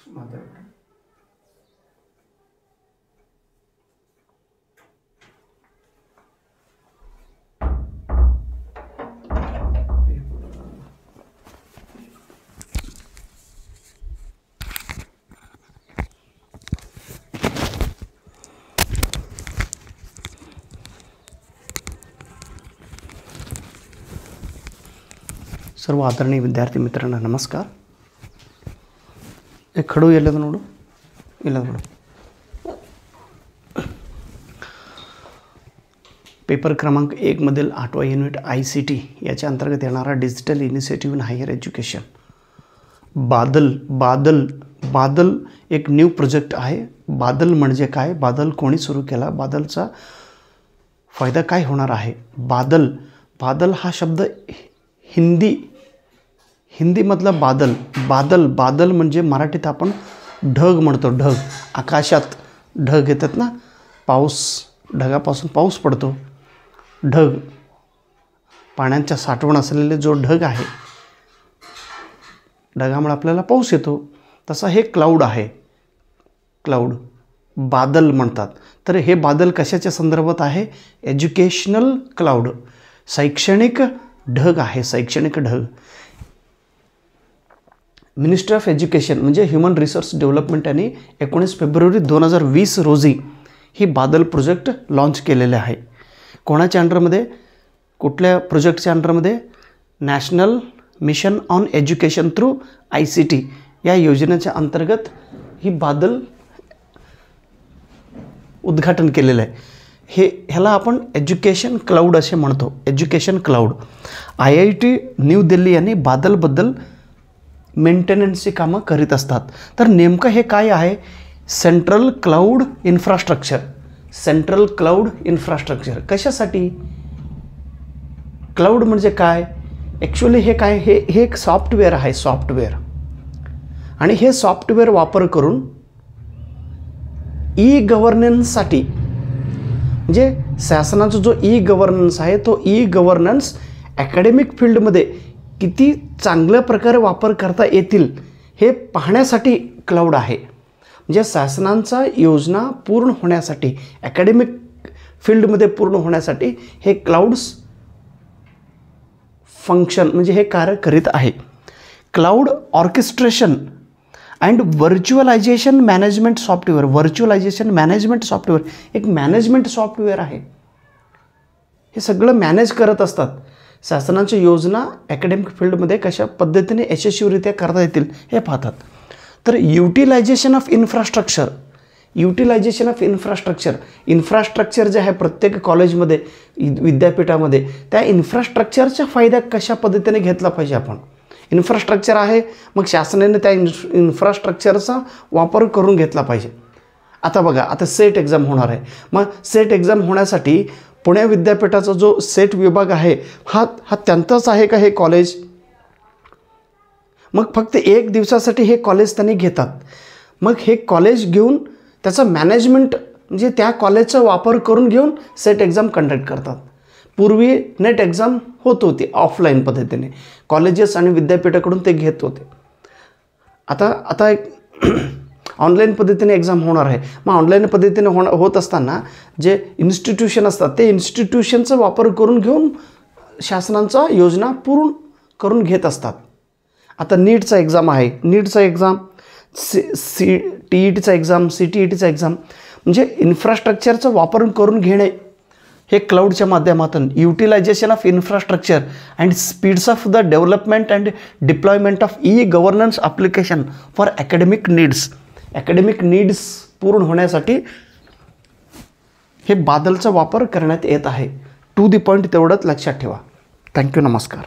सर्व आदरणीय विद्यार्थी मित्रांनो नमस्कार. एक खडू ಎಲ್ಲದ ನೋಡು ಇಲ್ಲ ನೋಡು. पेपर क्रमांक 1 मधील 8वा युनिट ICT याच्या अंतर्गत येणारा digital initiative in higher education बादल बादल बादल एक न्यू प्रोजेक्ट आहे. बादल म्हणजे काय, बादल कोणी सुरू केला, बादलचा फायदा काय होणार आहे. बादल बादल हा शब्द हिंदी मधला बादल बादल बादल म्हणजे मराठीत आपण ढग म्हणतो. ढग आकाशात ढग येतात ना, पाऊस ढगापासून पाऊस पडतो. ढग पाण्याच्या साठवण असलेले जो ढग आहे, ढगामुळे आपल्याला पाऊस येतो. तसा हे क्लाउड आहे. क्लाउड बादल म्हणतात. तर हे बादल कशाच्या संदर्भात आहे, एज्युकेशनल क्लाउड, शैक्षणिक ढग आहे. शैक्षणिक ढग. मिनिस्ट्री ऑफ एज्युकेशन म्हणजे ह्युमन रिसोर्स डेव्हलपमेंट यांनी 19 फेब्रुवारी 2020 रोजी ही बादल प्रोजेक्ट लॉन्च केलेले आहे. कोणाच्या अंडरमध्ये, कुठल्या प्रोजेक्टच्या अंडरमध्ये, national mission on education through ICT या योजनेच्या अंतर्गत ही बादल उद्घाटन केलेलं आहे. ह्याला आपण एज्युकेशन क्लाउड असे म्हणतो. Education cloud. IIT new Delhi यांनी बादलबद्दल मेंटेनन्सची कामं करीत असतात. तर नेमकं हे काय आहे, central cloud infrastructure. Central cloud infrastructure कशासाठी, क्लाउड म्हणजे काय, ॲक्च्युली हे काय, हे एक सॉफ्टवेअर आहे. सॉफ्टवेअर. आणि हे सॉफ्टवेअर वापर करून ई-गव्हर्नन्ससाठी, म्हणजे शासनाचा जो ई-गव्हर्नन्स आहे तो ई-गव्हर्नन्स ॲकॅडमिक फील्डमध्ये किती चांगल्या प्रकारे वापर करता येतील हे पाहण्यासाठी क्लाउड आहे. म्हणजे शासनांचा योजना पूर्ण होण्यासाठी, ॲकॅडमिक फील्डमध्ये पूर्ण होण्यासाठी हे क्लाउड्स फंक्शन म्हणजे हे कार्य करीत आहे. Cloud orchestration and virtualisation management software. Virtualisation management software एक मॅनेजमेंट सॉफ्टवेअर आहे. हे सगळं मॅनेज करत असतात. शासनाच्या योजना ॲकॅडमिक फील्डमध्ये कशा पद्धतीने यशस्वीरित्या करता येतील हे पाहतात. तर utilisation of infrastructure. Utilisation of infrastructure. Infrastructure जे आहे प्रत्येक कॉलेजमध्ये, विद्यापीठामध्ये, त्या इन्फ्रास्ट्रक्चरचा फायदा कशा पद्धतीने घेतला पाहिजे आपण. इन्फ्रास्ट्रक्चर आहे, मग शासनाने त्या इन्फ्रास्ट्रक्चरचा वापर करून घेतला पाहिजे. आता बघा, आता सेट एक्झाम होणार आहे. मग सेट एक्झाम होण्यासाठी पुणे विद्यापीठाचा जो सेट विभाग आहे हा त्यांचाच आहे का हे कॉलेज. मग फक्त एक दिवसासाठी हे कॉलेज त्यांनी घेतात. मग हे कॉलेज घेऊन त्याचं मॅनेजमेंट म्हणजे त्या कॉलेजचा वापर करून घेऊन सेट एक्झाम कंडक्ट करतात. पूर्वी नेट एक्झाम होत होती ऑफलाईन पद्धतीने, कॉलेजेस आणि विद्यापीठाकडून ते घेत होते. आता ऑनलाईन पद्धतीने एक्झाम होणार आहे. मग ऑनलाईन पद्धतीने होत असताना जे इन्स्टिट्यूशन असतात ते इन्स्टिट्यूशनचा वापर करून घेऊन शासनांचा योजना पूर्ण करून घेत असतात. आता नीटचा एक्झाम आहे. नीटचा एक्झाम, TETचा एक्झाम, CTETचा एक्झाम म्हणजे इन्फ्रास्ट्रक्चरचा वापर करून घेणे हे क्लाउडच्या माध्यमातून. Utilisation of infrastructure and speeds of the development and deployment of e-governance application for academic needs. Academic needs पूर्ण होण्यासाठी हे बादलचा वापर करण्यात येत आहे. टू दी पॉईंट तेवढंच लक्षात ठेवा. थँक्यू. नमस्कार.